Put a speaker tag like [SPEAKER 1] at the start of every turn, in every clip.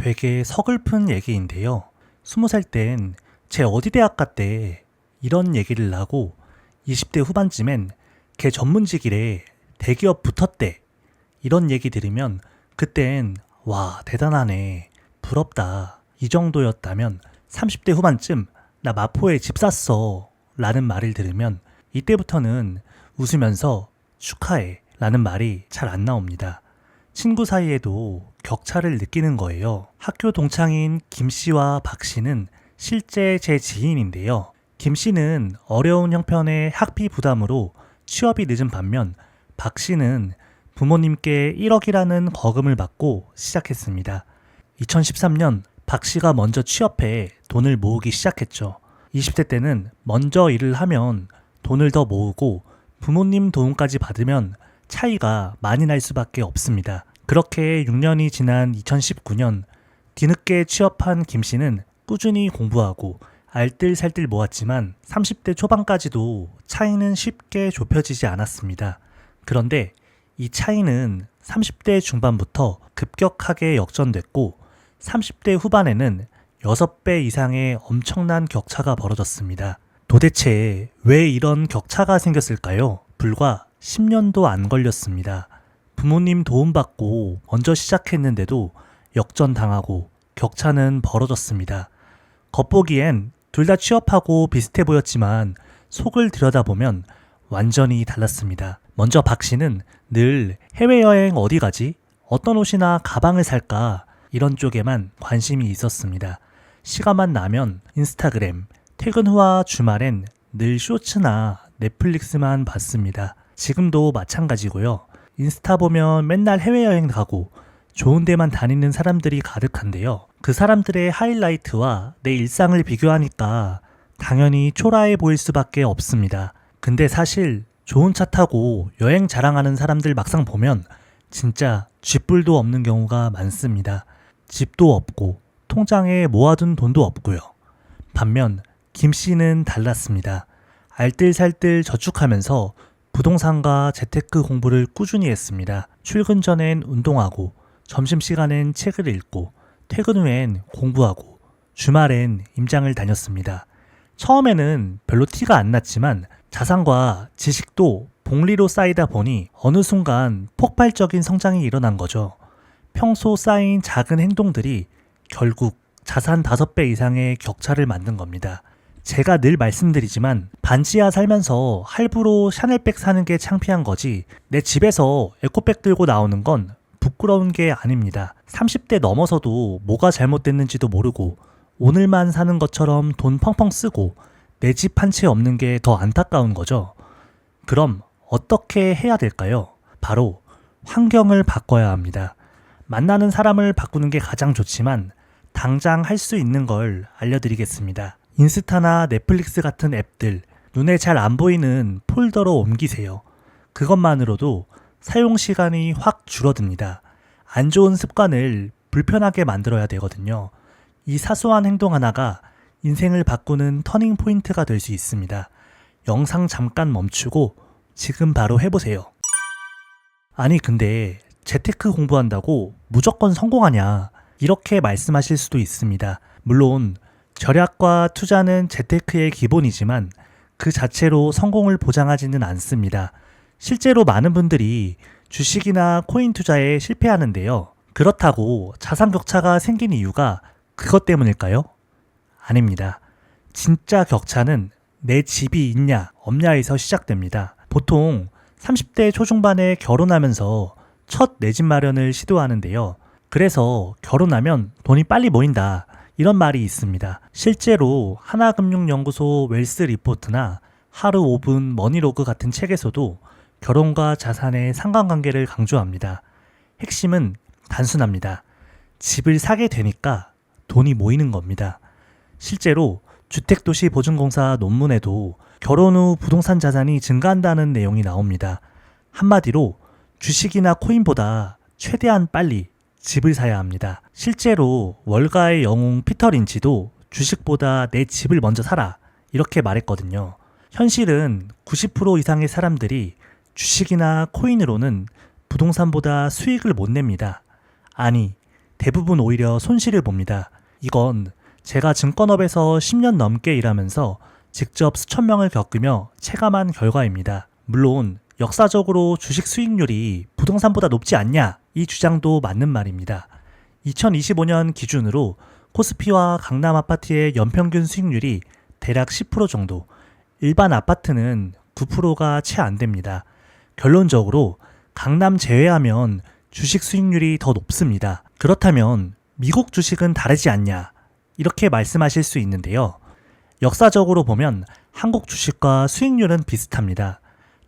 [SPEAKER 1] 되게 서글픈 얘기인데요. 20살 땐 제 어디 대학 갔대 이런 얘기를 하고 20대 후반쯤엔 걔 전문직이래 대기업 붙었대 이런 얘기 들으면 그땐 와 대단하네 부럽다 이 정도였다면 30대 후반쯤 나 마포에 집 샀어 라는 말을 들으면 이때부터는 웃으면서 축하해 라는 말이 잘 안 나옵니다. 친구 사이에도 격차를 느끼는 거예요. 학교 동창인 김 씨와 박 씨는 실제 제 지인인데요. 김 씨는 어려운 형편의 학비 부담으로 취업이 늦은 반면 박 씨는 부모님께 1억이라는 거금을 받고 시작했습니다. 2013년 박 씨가 먼저 취업해 돈을 모으기 시작했죠. 20대 때는 먼저 일을 하면 돈을 더 모으고 부모님 도움까지 받으면 차이가 많이 날 수밖에 없습니다. 그렇게 6년이 지난 2019년 뒤늦게 취업한 김 씨는 꾸준히 공부하고 알뜰살뜰 모았지만 30대 초반까지도 차이는 쉽게 좁혀지지 않았습니다. 그런데 이 차이는 30대 중반부터 급격하게 역전됐고 30대 후반에는 6배 이상의 엄청난 격차가 벌어졌습니다. 도대체 왜 이런 격차가 생겼을까요? 불과 10년도 안 걸렸습니다. 부모님 도움받고 먼저 시작했는데도 역전당하고 격차는 벌어졌습니다. 겉보기엔 둘 다 취업하고 비슷해 보였지만 속을 들여다보면 완전히 달랐습니다. 먼저 박 씨는 늘 해외여행 어디 가지? 어떤 옷이나 가방을 살까? 이런 쪽에만 관심이 있었습니다. 시간만 나면 인스타그램, 퇴근 후와 주말엔 늘 쇼츠나 넷플릭스만 봤습니다. 지금도 마찬가지고요. 인스타 보면 맨날 해외여행 가고 좋은 데만 다니는 사람들이 가득한데요. 그 사람들의 하이라이트와 내 일상을 비교하니까 당연히 초라해 보일 수밖에 없습니다. 근데 사실 좋은 차 타고 여행 자랑하는 사람들 막상 보면 진짜 쥐뿔도 없는 경우가 많습니다. 집도 없고 통장에 모아둔 돈도 없고요. 반면 김 씨는 달랐습니다. 알뜰살뜰 저축하면서 부동산과 재테크 공부를 꾸준히 했습니다. 출근 전엔 운동하고 점심시간엔 책을 읽고 퇴근 후엔 공부하고 주말엔 임장을 다녔습니다. 처음에는 별로 티가 안 났지만 자산과 지식도 복리로 쌓이다 보니 어느 순간 폭발적인 성장이 일어난 거죠. 평소 쌓인 작은 행동들이 결국 자산 5배 이상의 격차를 만든 겁니다. 제가 늘 말씀드리지만 반지하 살면서 할부로 샤넬백 사는 게 창피한 거지 내 집에서 에코백 들고 나오는 건 부끄러운 게 아닙니다. 30대 넘어서도 뭐가 잘못됐는지도 모르고 오늘만 사는 것처럼 돈 펑펑 쓰고 내 집 한 채 없는 게 더 안타까운 거죠. 그럼 어떻게 해야 될까요? 바로 환경을 바꿔야 합니다. 만나는 사람을 바꾸는 게 가장 좋지만 당장 할 수 있는 걸 알려드리겠습니다. 인스타나 넷플릭스 같은 앱들 눈에 잘 안 보이는 폴더로 옮기세요. 그것만으로도 사용 시간이 확 줄어듭니다. 안 좋은 습관을 불편하게 만들어야 되거든요. 이 사소한 행동 하나가 인생을 바꾸는 터닝 포인트가 될 수 있습니다. 영상 잠깐 멈추고 지금 바로 해보세요. 아니 근데 재테크 공부한다고 무조건 성공하냐 이렇게 말씀하실 수도 있습니다. 물론 절약과 투자는 재테크의 기본이지만 그 자체로 성공을 보장하지는 않습니다. 실제로 많은 분들이 주식이나 코인 투자에 실패하는데요. 그렇다고 자산 격차가 생긴 이유가 그것 때문일까요? 아닙니다. 진짜 격차는 내 집이 있냐 없냐에서 시작됩니다. 보통 30대 초중반에 결혼하면서 첫 내 집 마련을 시도하는데요. 그래서 결혼하면 돈이 빨리 모인다 이런 말이 있습니다. 실제로 하나금융연구소 웰스 리포트나 하루 5분 머니로그 같은 책에서도 결혼과 자산의 상관관계를 강조합니다. 핵심은 단순합니다. 집을 사게 되니까 돈이 모이는 겁니다. 실제로 주택도시보증공사 논문에도 결혼 후 부동산 자산이 증가한다는 내용이 나옵니다. 한마디로 주식이나 코인보다 최대한 빨리 집을 사야 합니다. 실제로 월가의 영웅 피터 린치도 주식보다 내 집을 먼저 사라 이렇게 말했거든요. 현실은 90% 이상의 사람들이 주식이나 코인으로는 부동산보다 수익을 못 냅니다. 아니, 대부분 오히려 손실을 봅니다. 이건 제가 증권업에서 10년 넘게 일하면서 직접 수천 명을 겪으며 체감한 결과입니다. 물론 역사적으로 주식 수익률이 부동산보다 높지 않냐 이 주장도 맞는 말입니다. 2025년 기준으로 코스피와 강남 아파트의 연평균 수익률이 대략 10% 정도, 일반 아파트는 9%가 채 안 됩니다. 결론적으로 강남 제외하면 주식 수익률이 더 높습니다. 그렇다면 미국 주식은 다르지 않냐? 이렇게 말씀하실 수 있는데요. 역사적으로 보면 한국 주식과 수익률은 비슷합니다.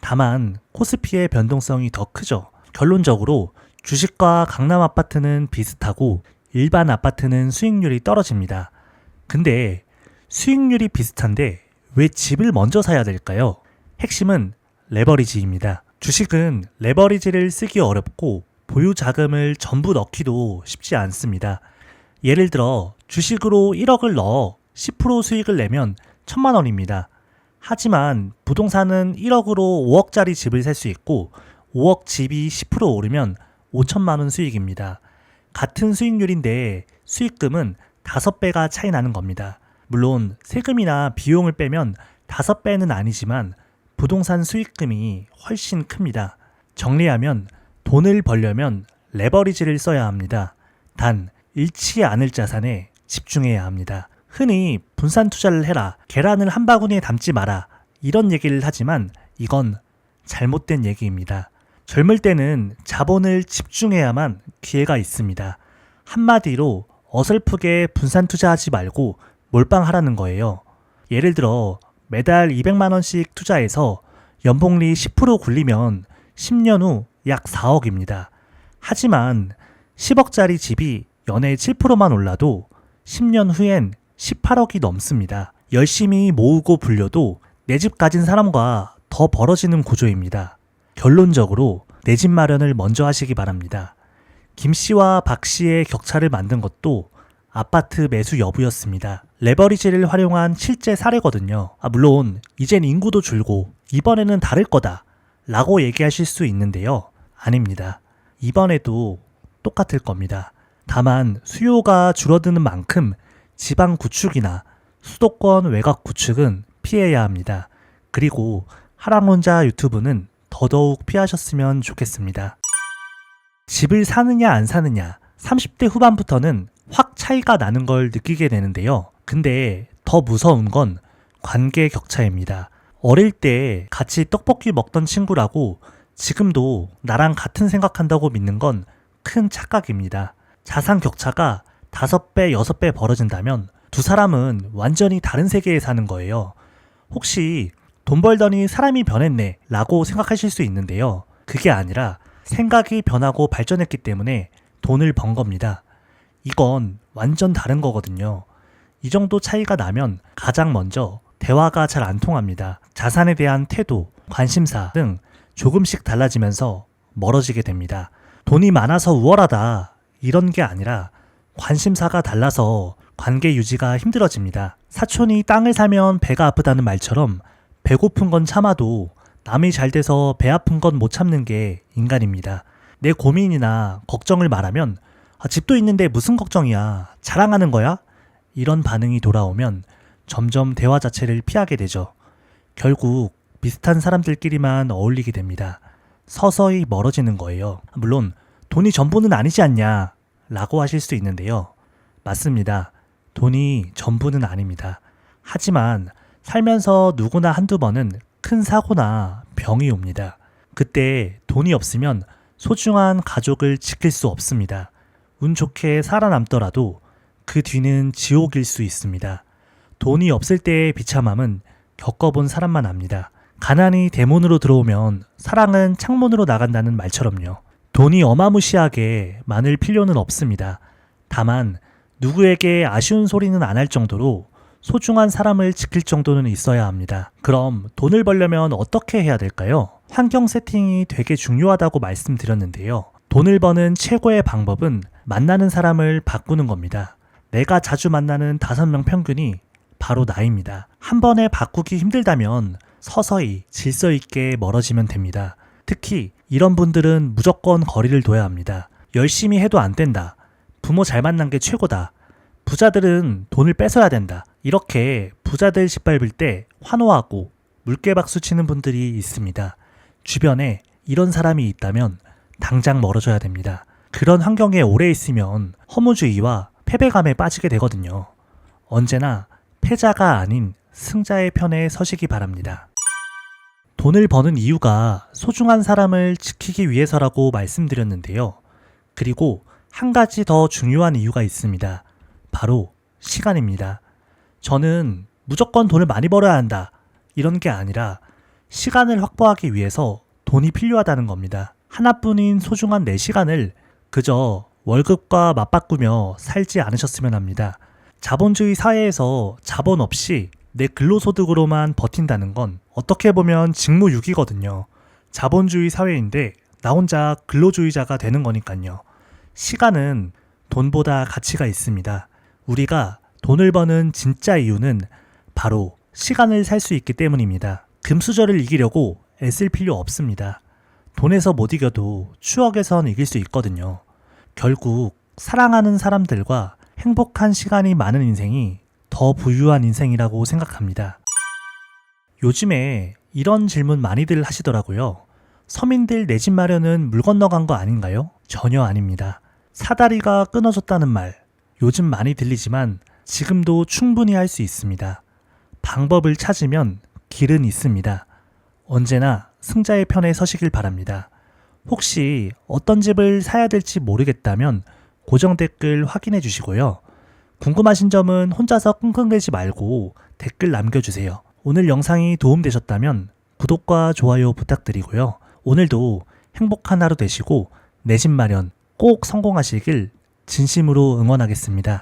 [SPEAKER 1] 다만 코스피의 변동성이 더 크죠. 결론적으로 주식과 강남 아파트는 비슷하고 일반 아파트는 수익률이 떨어집니다. 근데 수익률이 비슷한데 왜 집을 먼저 사야 될까요? 핵심은 레버리지입니다. 주식은 레버리지를 쓰기 어렵고 보유 자금을 전부 넣기도 쉽지 않습니다. 예를 들어 주식으로 1억을 넣어 10% 수익을 내면 1,000만 원입니다. 하지만 부동산은 1억으로 5억짜리 집을 살 수 있고 5억 집이 10% 오르면 5천만 원 수익입니다. 같은 수익률인데 수익금은 5배가 차이 나는 겁니다. 물론 세금이나 비용을 빼면 5배는 아니지만 부동산 수익금이 훨씬 큽니다. 정리하면 돈을 벌려면 레버리지를 써야 합니다. 단 잃지 않을 자산에 집중해야 합니다. 흔히 분산 투자를 해라, 계란을 한 바구니에 담지 마라 이런 얘기를 하지만 이건 잘못된 얘기입니다. 젊을 때는 자본을 집중해야만 기회가 있습니다. 한마디로 어설프게 분산 투자하지 말고 몰빵하라는 거예요. 예를 들어 매달 200만 원씩 투자해서 연봉리 10% 굴리면 10년 후 약 4억입니다. 하지만 10억짜리 집이 연에 7%만 올라도 10년 후엔 18억이 넘습니다. 열심히 모으고 불려도 내 집 가진 사람과 더 벌어지는 구조입니다. 결론적으로 내 집 마련을 먼저 하시기 바랍니다. 김 씨와 박 씨의 격차를 만든 것도 아파트 매수 여부였습니다. 레버리지를 활용한 실제 사례거든요. 물론 이젠 인구도 줄고 이번에는 다를 거다 라고 얘기하실 수 있는데요. 아닙니다. 이번에도 똑같을 겁니다. 다만 수요가 줄어드는 만큼 지방 구축이나 수도권 외곽 구축은 피해야 합니다. 그리고 하락론자 유튜브는 더더욱 피하셨으면 좋겠습니다. 집을 사느냐 안 사느냐 30대 후반부터는 확 차이가 나는 걸 느끼게 되는데요. 근데 더 무서운 건 관계 격차입니다. 어릴 때 같이 떡볶이 먹던 친구라고 지금도 나랑 같은 생각한다고 믿는 건 큰 착각입니다. 자산 격차가 5배, 6배 벌어진다면 두 사람은 완전히 다른 세계에 사는 거예요. 혹시 돈 벌더니 사람이 변했네 라고 생각하실 수 있는데요. 그게 아니라 생각이 변하고 발전했기 때문에 돈을 번 겁니다. 이건 완전 다른 거거든요. 이 정도 차이가 나면 가장 먼저 대화가 잘 안 통합니다. 자산에 대한 태도, 관심사 등 조금씩 달라지면서 멀어지게 됩니다. 돈이 많아서 우월하다 이런 게 아니라 관심사가 달라서 관계 유지가 힘들어집니다. 사촌이 땅을 사면 배가 아프다는 말처럼 배고픈 건 참아도 남이 잘 돼서 배 아픈 건 못 참는 게 인간입니다. 내 고민이나 걱정을 말하면 집도 있는데 무슨 걱정이야? 자랑하는 거야? 이런 반응이 돌아오면 점점 대화 자체를 피하게 되죠. 결국 비슷한 사람들끼리만 어울리게 됩니다. 서서히 멀어지는 거예요. 물론 돈이 전부는 아니지 않냐 라고 하실 수 있는데요. 맞습니다. 돈이 전부는 아닙니다. 하지만 살면서 누구나 한두 번은 큰 사고나 병이 옵니다. 그때 돈이 없으면 소중한 가족을 지킬 수 없습니다. 운 좋게 살아남더라도 그 뒤는 지옥일 수 있습니다. 돈이 없을 때의 비참함은 겪어본 사람만 압니다. 가난이 대문으로 들어오면 사랑은 창문으로 나간다는 말처럼요. 돈이 어마무시하게 많을 필요는 없습니다. 다만 누구에게 아쉬운 소리는 안 할 정도로 소중한 사람을 지킬 정도는 있어야 합니다. 그럼 돈을 벌려면 어떻게 해야 될까요? 환경 세팅이 되게 중요하다고 말씀드렸는데요. 돈을 버는 최고의 방법은 만나는 사람을 바꾸는 겁니다. 내가 자주 만나는 5명 평균이 바로 나입니다. 한 번에 바꾸기 힘들다면 서서히 질서 있게 멀어지면 됩니다. 특히 이런 분들은 무조건 거리를 둬야 합니다. 열심히 해도 안 된다. 부모 잘 만난 게 최고다. 부자들은 돈을 뺏어야 된다. 이렇게 부자들 짓밟을 때 환호하고 물개박수 치는 분들이 있습니다. 주변에 이런 사람이 있다면 당장 멀어져야 됩니다. 그런 환경에 오래 있으면 허무주의와 패배감에 빠지게 되거든요. 언제나 패자가 아닌 승자의 편에 서시기 바랍니다. 돈을 버는 이유가 소중한 사람을 지키기 위해서라고 말씀드렸는데요. 그리고 한 가지 더 중요한 이유가 있습니다. 바로 시간입니다. 저는 무조건 돈을 많이 벌어야 한다. 이런 게 아니라 시간을 확보하기 위해서 돈이 필요하다는 겁니다. 하나뿐인 소중한 내 시간을 그저 월급과 맞바꾸며 살지 않으셨으면 합니다. 자본주의 사회에서 자본 없이 내 근로소득으로만 버틴다는 건 어떻게 보면 직무유기거든요. 자본주의 사회인데 나 혼자 근로주의자가 되는 거니까요. 시간은 돈보다 가치가 있습니다. 우리가 돈을 버는 진짜 이유는 바로 시간을 살 수 있기 때문입니다. 금수저를 이기려고 애쓸 필요 없습니다. 돈에서 못 이겨도 추억에선 이길 수 있거든요. 결국 사랑하는 사람들과 행복한 시간이 많은 인생이 더 부유한 인생이라고 생각합니다. 요즘에 이런 질문 많이들 하시더라고요. 서민들 내 집 마련은 물 건너간 거 아닌가요? 전혀 아닙니다. 사다리가 끊어졌다는 말 요즘 많이 들리지만 지금도 충분히 할 수 있습니다. 방법을 찾으면 길은 있습니다. 언제나 승자의 편에 서시길 바랍니다. 혹시 어떤 집을 사야 될지 모르겠다면 고정 댓글 확인해 주시고요. 궁금하신 점은 혼자서 끙끙대지 말고 댓글 남겨주세요. 오늘 영상이 도움되셨다면 구독과 좋아요 부탁드리고요. 오늘도 행복한 하루 되시고 내 집 마련 꼭 성공하시길 진심으로 응원하겠습니다.